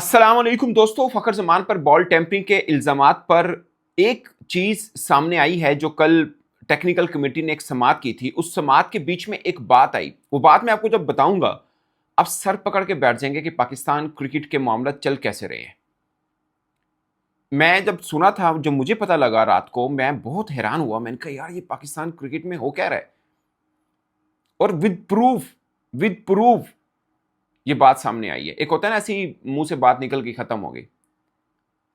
अस्सलाम वालेकुम दोस्तों, फ़खर ज़मान पर बॉल टेम्परिंग के इल्ज़ामात पर एक चीज़ सामने आई है जो कल टेक्निकल कमेटी ने एक समाअत की थी। उस समाअत के बीच में एक बात आई, वो बात मैं आपको जब बताऊँगा, आप सर पकड़ के बैठ जाएँगे कि पाकिस्तान क्रिकेट के मामला चल कैसे रहे हैं। मैं जब सुना था, जब मुझे पता लगा रात को, मैं बहुत हैरान हुआ। मैंने कहा यार ये पाकिस्तान क्रिकेट में हो क्या रहा है? और विद प्रूफ ये बात सामने आई है। एक होता है ना, ऐसी मुँह से बात निकल गई, खत्म हो गई।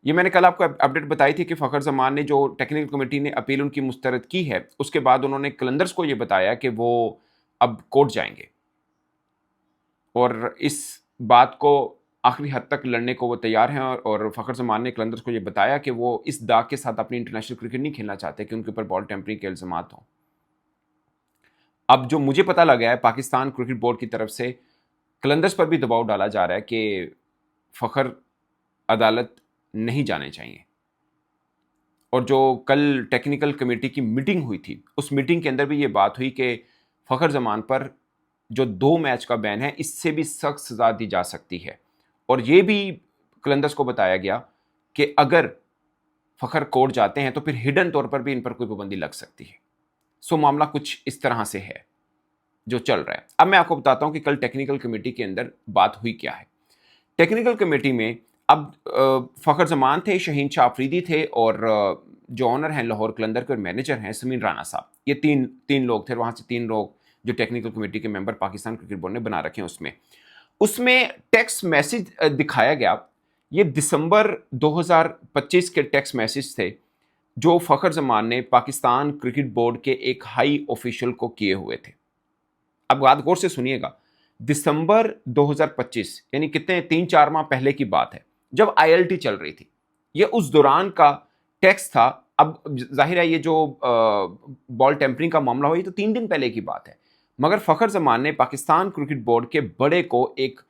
ये मैंने कल आपको अपडेट बताई थी कि फ़खर ज़मान ने, जो टेक्निकल कमेटी ने अपील उनकी मुस्तरद की है, उसके बाद उन्होंने कलंदर्स को ये बताया कि वो अब कोर्ट जाएँगे और इस बात को आखिरी हद तक लड़ने को वो तैयार हैं। और फ़खर ज़मान ने कलंदर्स को ये बताया कि वो इस दाग के साथ अपनी इंटरनेशनल क्रिकेट नहीं खेलना चाहते कि उनके ऊपर बॉल टेम्परिंग के इल्ज़ामात हों। अब जो मुझे पता लगा है, पाकिस्तान क्रिकेट बोर्ड की तरफ से कलंदर्स पर भी दबाव डाला जा रहा है कि फ़खर अदालत नहीं जाने चाहिए। और जो कल टेक्निकल कमेटी की मीटिंग हुई थी, उस मीटिंग के अंदर भी ये बात हुई कि फ़खर ज़मान पर जो 2 मैच का बैन है, इससे भी सख्त सज़ा दी जा सकती है। और ये भी कलंदर्स को बताया गया कि अगर फ़खर कोर्ट जाते हैं तो फिर हिडन तौर पर भी इन पर कोई पाबंदी लग सकती है। सो मामला कुछ इस तरह से है जो चल रहा है। अब मैं आपको बताता हूँ कि कल टेक्निकल कमेटी के अंदर बात हुई क्या है। टेक्निकल कमेटी में अब फ़खर ज़मान थे, शहीन शाह अफरीदी थे और जो ऑनर हैं लाहौर कलंदर के और मैनेजर हैं समीर राना साहब। ये तीन लोग थे, वहाँ से 3 लोग जो टेक्निकल कमेटी के मेंबर पाकिस्तान क्रिकेट बोर्ड ने बना रखे हैं उसमें। उसमें टेक्स्ट मैसेज दिखाया गया। ये दिसंबर 2025 के टेक्स्ट मैसेज थे जो फ़खर ज़मान ने पाकिस्तान क्रिकेट बोर्ड के एक हाई ऑफिशियल को किए हुए थे। अब बात गौर से सुनिएगा। दिसंबर 2025 यानी कितने 3-4 माह पहले की बात है, जब आईएलटी चल रही थी। ये उस दौरान का टेक्स्ट था। अब जाहिर है ये जो बॉल टेम्परिंग का मामला हुआ, ये तो 3 दिन पहले की बात है। मगर फ़खर ज़मान ने पाकिस्तान क्रिकेट बोर्ड के बड़े को एक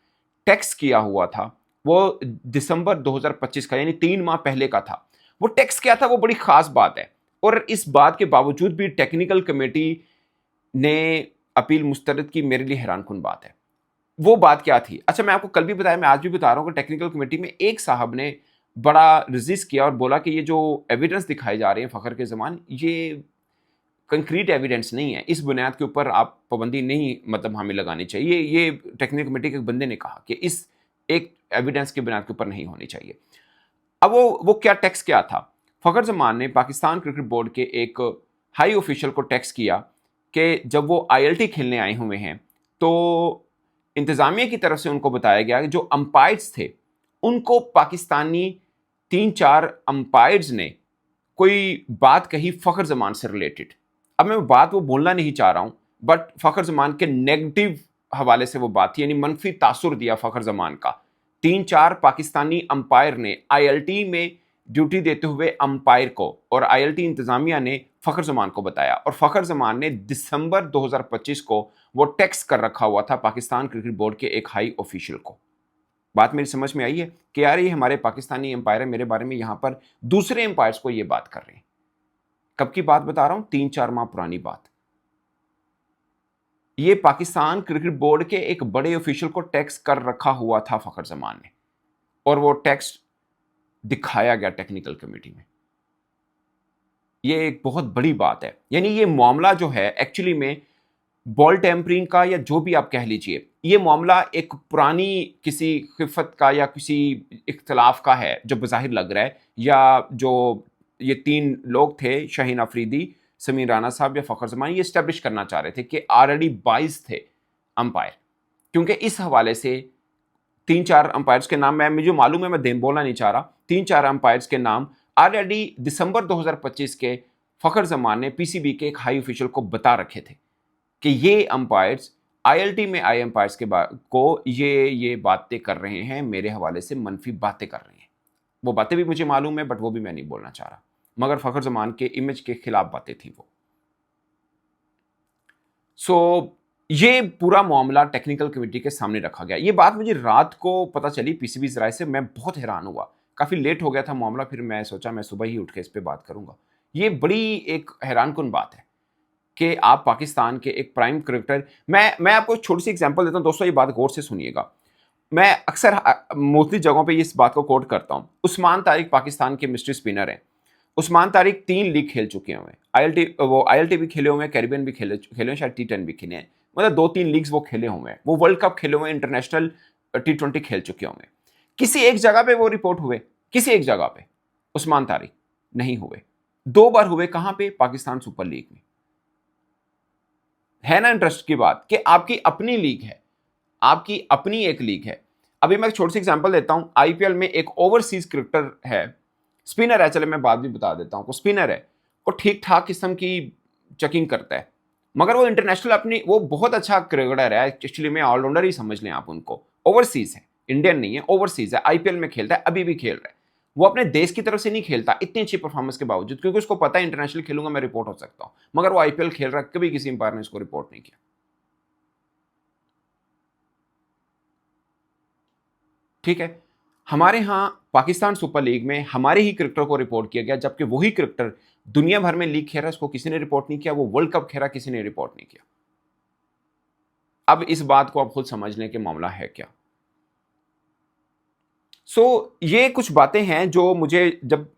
टेक्स्ट किया हुआ था, वो दिसंबर 2025 का यानी 3 माह पहले का था। वो टेक्स्ट क्या था, वो बड़ी ख़ास बात है। और इस बात के बावजूद भी टेक्निकल कमेटी ने अपील मुस्तरद की। मेरे लिए हैरानकुन बात है। वो बात क्या थी? अच्छा, मैं आपको कल भी बताया, मैं आज भी बता रहा हूँ कि टेक्निकल कमेटी में एक साहब ने बड़ा रेज़िस्ट किया और बोला कि ये जो एविडेंस दिखाए जा रहे हैं फ़खर के ज़मान, ये कंक्रीट एविडेंस नहीं है। इस बुनियाद के ऊपर आप पाबंदी नहीं, मतलब हमें लगानी चाहिए। ये टेक्निकल कमेटी के एक बंदे ने कहा कि इस एक एविडेंस के बुनियाद के ऊपर नहीं होनी चाहिए। अब वो क्या टेक्स्ट क्या था? फ़खर ज़मान ने पाकिस्तान क्रिकेट बोर्ड के एक हाई ऑफिशियल को टेक्स्ट किया कि जब वो आईएलटी खेलने आए हुए हैं, तो इंतज़ामिया की तरफ से उनको बताया गया कि जो अंपायर्स थे, उनको पाकिस्तानी 3-4 अंपायर्स ने कोई बात कही फ़खर ज़मान से रिलेटेड। अब मैं बात वो बोलना नहीं चाह रहा हूँ, बट फ़खर ज़मान के नेगेटिव हवाले से वो बात थी, यानी मनफी तासुर दिया फ़खर ज़मान का। 3-4 पाकिस्तानी अंपायर ने आईएलटी में ड्यूटी देते हुए अंपायर को और आईएलटी इंतज़ामिया ने फ़खर ज़मान को बताया, और फ़खर ज़मान ने दिसंबर 2025 को वो टेक्स्ट कर रखा हुआ था पाकिस्तान क्रिकेट बोर्ड के एक हाई ऑफिशियल को। बात मेरी समझ में आई है कि यार ये हमारे पाकिस्तानी एम्पायर है, मेरे बारे में यहाँ पर दूसरे एम्पायर्स को ये बात कर रहे हैं। कब की बात बता रहा हूँ? 3-4 माह पुरानी बात। ये पाकिस्तान क्रिकेट बोर्ड के एक बड़े ऑफिशियल को टेक्स्ट कर रखा हुआ था फ़खर ज़मान ने, और वो टेक्स्ट दिखाया गया टेक्निकल कमेटी में। ये एक बहुत बड़ी बात है। यानी ये मामला जो है एक्चुअली में बॉल टेम्परिंग का, या जो भी आप कह लीजिए, ये मामला एक पुरानी किसी खिफ़त का या किसी इख्तिलाफ़ का है जो बज़ाहिर लग रहा है, या जो ये 3 लोग थे, शाहीन अफरीदी, समीर राना साहब या फ़खर ज़मान, ये एस्टेब्लिश करना चाह रहे थे कि ऑलरेडी 22 थे अंपायर। क्योंकि इस हवाले से 3-4 अंपायर्स के नाम मुझे मालूम है, मैं बोलना नहीं चाह रहा। 3-4 अंपायर्स के नाम ऑलरेडी दिसंबर 2025 के फ़खर ज़मान ने पीसीबी के एक हाई ऑफिशियल को बता रखे थे कि ये अंपायर्स आईएलटी में आए अंपायर्स के को ये बातें कर रहे हैं, मेरे हवाले से मनफी बातें कर रहे हैं। वो बातें भी मुझे मालूम है, बट वो भी मैं नहीं बोलना चाह रहा। मगर फ़खर ज़मान के इमेज के खिलाफ बातें थी वो। ये पूरा मामला टेक्निकल कमेटी के सामने रखा गया। ये बात मुझे रात को पता चली पीसीबी ज़राए से, मैं बहुत हैरान हुआ। काफ़ी लेट हो गया था मामला, फिर मैं सोचा मैं सुबह ही उठ के इस पे बात करूँगा। ये बड़ी एक हैरानकुन बात है कि आप पाकिस्तान के एक प्राइम क्रिकेटर, मैं आपको एक छोटी-सी एग्ज़ाम्पल देता हूँ दोस्तों, ये बात गौर से सुनिएगा। मैं अक्सर मोस्टली जगहों पे इस बात को कोट करता हूँ। उस्मान तारिक पाकिस्तान के मिस्ट्री स्पिनर हैं। उस्मान तारिक 3 लीग खेल चुके हुए हैं। आईएलटी भी खेले हुए हैं, कैरिबियन भी खेले खेले हैं, शायद टी10 भी खेले हैं। मतलब 2-3 लीग्स वो खेले हुए हैं। वो वर्ल्ड कप खेले हुए हैं, इंटरनेशनल टी20 खेल चुके हुए हैं। किसी एक जगह पे वो रिपोर्ट हुए, किसी एक जगह पे उस्मान तारिक नहीं हुए। 2 बार हुए, कहां पे? पाकिस्तान सुपर लीग में। है ना इंटरेस्ट की बात कि आपकी अपनी लीग है, आपकी अपनी एक लीग है। अभी मैं एक छोटी सी एग्जांपल देता हूं। आईपीएल में एक ओवरसीज क्रिकेटर है, स्पिनर है, चले मैं बात भी बता देता हूं। वो स्पिनर है, वो ठीक ठाक किस्म की चेकिंग करता है, मगर वो इंटरनेशनल अपनी वो बहुत अच्छा क्रिकेटर है। एक्चुअली में ऑलराउंडर ही समझ लें आप उनको। ओवरसीज है, इंडियन नहीं है, ओवरसीज है। आईपीएल में खेलता है, अभी भी खेल रहा है। वो अपने देश की तरफ से नहीं खेलता इतनी अच्छी परफॉर्मेंस के बावजूद, क्योंकि उसको पता है इंटरनेशनल खेलूंगा मैं, रिपोर्ट हो सकता हूं। मगर वो आईपीएल खेल रहा है, कभी किसी अंपायर ने इसको रिपोर्ट नहीं किया। ठीक है। हमारे यहां पाकिस्तान सुपर लीग में हमारे ही क्रिकेटर को रिपोर्ट किया गया, जबकि वही क्रिकेटर दुनिया भर में लीग खेल रहा है, उसको किसी ने रिपोर्ट नहीं किया। वो वर्ल्ड कप खेल रहा, किसी ने रिपोर्ट नहीं किया। अब इस बात को आप खुद समझ लें कि मामला है क्या। ये कुछ बातें हैं जो मुझे जब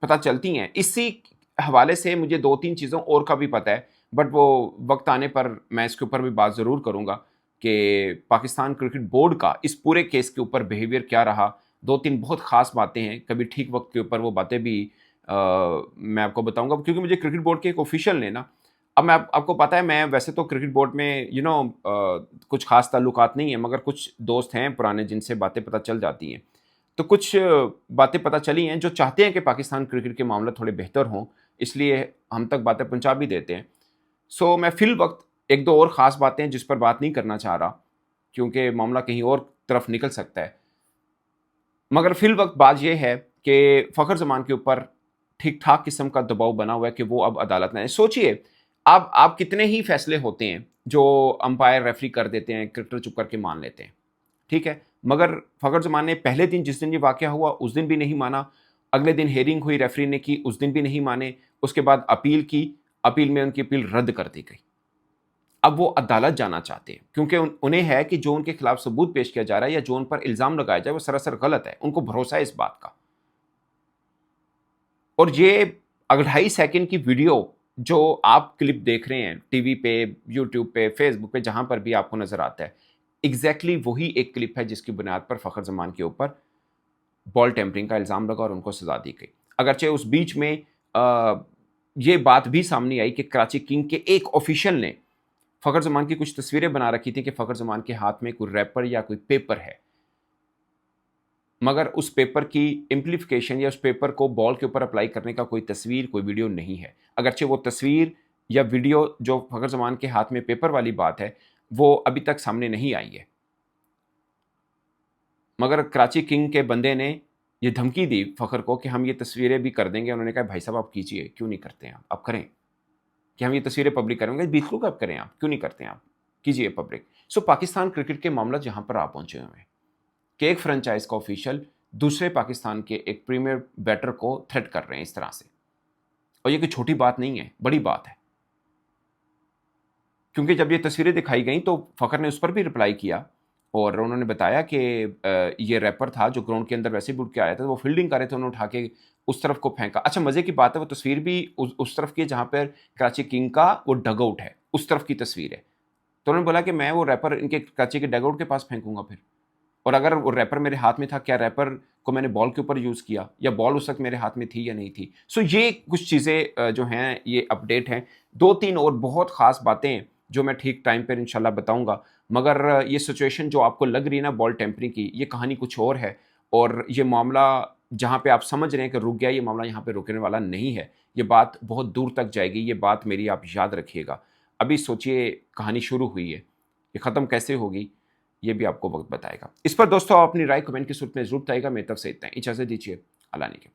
पता चलती हैं, इसी हवाले से मुझे 2-3 चीज़ों और का भी पता है, बट वो वक्त आने पर मैं इसके ऊपर भी बात ज़रूर करूँगा कि पाकिस्तान क्रिकेट बोर्ड का इस पूरे केस के ऊपर बिहेवियर क्या रहा। 2-3 बहुत ख़ास बातें हैं, कभी ठीक वक्त के ऊपर वो बातें भी मैं आपको बताऊँगा, क्योंकि मुझे क्रिकेट बोर्ड के एक ऑफिशियल ने ना, अब आपको पता है मैं वैसे तो क्रिकेट बोर्ड में कुछ ख़ास ताल्लुकात नहीं है, मगर कुछ दोस्त हैं पुराने जिनसे बातें पता चल जाती हैं। तो कुछ बातें पता चली हैं जो चाहते हैं कि पाकिस्तान क्रिकेट के मामले थोड़े बेहतर हों, इसलिए हम तक बातें पहुंचा भी देते हैं। मैं फिल वक्त एक दो और ख़ास बातें जिस पर बात नहीं करना चाह रहा, क्योंकि मामला कहीं और तरफ निकल सकता है। मगर फिल वक्त बात यह है कि फ़खर ज़मान के ऊपर ठीक-ठाक किस्म का दबाव बना हुआ है कि वो अब अदालत में आए। सोचिए, आप कितने ही फैसले होते हैं जो अंपायर रेफरी कर देते हैं, क्रिकेटर चुप करके मान लेते हैं। ठीक है, मगर फ़खर ज़मान ने पहले दिन जिस दिन ये वाक़या हुआ उस दिन भी नहीं माना, अगले दिन हियरिंग हुई रेफ़री ने की, उस दिन भी नहीं माने, उसके बाद अपील की, अपील में उनकी अपील रद्द कर दी गई। अब वो अदालत जाना चाहते हैं, क्योंकि उन्हें है कि जो उनके खिलाफ सबूत पेश किया जा रहा है या जो उन पर इल्ज़ाम लगाया जाए वो सरासर गलत है, उनको भरोसा है इस बात का। और ये 2.5 सेकंड की वीडियो जो आप क्लिप देख रहे हैं टीवी पे, यूट्यूब पे, फेसबुक पे, जहां पर भी आपको नजर आता है, एग्जैक्टली वही एक क्लिप है जिसकी बुनियाद पर फ़खर ज़मान के ऊपर बॉल टेम्परिंग का इल्ज़ाम लगा और उनको सजा दी गई। अगरचे उस बीच में ये बात भी सामने आई कि कराची किंग के एक ऑफिशियल ने फ़खर ज़मान की कुछ तस्वीरें बना रखी थी कि फ़खर ज़मान के हाथ में कोई रैपर या कोई पेपर है, मगर उस पेपर की इम्प्लीफिकेशन या उस पेपर को बॉल के ऊपर अप्लाई करने का कोई तस्वीर, कोई वीडियो नहीं है। अगरचे वो तस्वीर या वीडियो जो फ़खर ज़मान के हाथ में पेपर वाली बात है, वो अभी तक सामने नहीं आई है। मगर कराची किंग के बंदे ने ये धमकी दी फ़खर को कि हम ये तस्वीरें भी कर देंगे। उन्होंने कहा, भाई साहब आप कीजिए, क्यों नहीं करते हैं आप करें, कि हम ये तस्वीरें पब्लिक करेंगे। बिल्कुल कब करें आप, क्यों नहीं करते हैं आप, कीजिए पब्लिक। पाकिस्तान क्रिकेट के मामला जहाँ पर आप पहुँचे हुए हैं कि एक फ्रेंचाइज का ऑफिशियल दूसरे पाकिस्तान के एक प्रीमियर बैटर को थ्रेट कर रहे हैं इस तरह से। और ये कोई छोटी बात नहीं है, बड़ी बात है। क्योंकि जब ये तस्वीरें दिखाई गई तो फ़खर ने उस पर भी रिप्लाई किया और उन्होंने बताया कि ये रैपर था जो ग्राउंड के अंदर वैसे ही उठ के आया था, वो फील्डिंग कर रहे थे, उन्होंने उठा के उस तरफ को फेंका। अच्छा, मज़े की बात है, वो तस्वीर भी उस तरफ की है जहाँ पर कराची किंग का वो डगआउट है, उस तरफ की तस्वीर है। तो उन्होंने बोला कि मैं वो रैपर इनके कराची के डगआउट के पास फेंकूंगा फिर, और अगर वो रैपर मेरे हाथ में था, क्या रैपर को मैंने बॉल के ऊपर यूज़ किया या बॉल उस वक्त मेरे हाथ में थी या नहीं थी। ये कुछ चीज़ें जो हैं ये अपडेट हैं। 2-3 और बहुत ख़ास बातें जो मैं ठीक टाइम पर इंशाल्लाह बताऊंगा। मगर ये सिचुएशन जो आपको लग रही है ना बॉल टेम्परिंग की, ये कहानी कुछ और है। और ये मामला जहाँ पे आप समझ रहे हैं कि रुक गया, ये मामला यहाँ पे रुकने वाला नहीं है। ये बात बहुत दूर तक जाएगी, ये बात मेरी आप याद रखिएगा। अभी सोचिए, कहानी शुरू हुई है, ये ख़त्म कैसे होगी ये भी आपको वक्त बताएगा। इस पर दोस्तों आप अपनी राय कमेंट की सूरत में जरूर बताइएगा। मेरी तरफ से इतना ही, इजाज़त दीजिए, अल्लाह ने के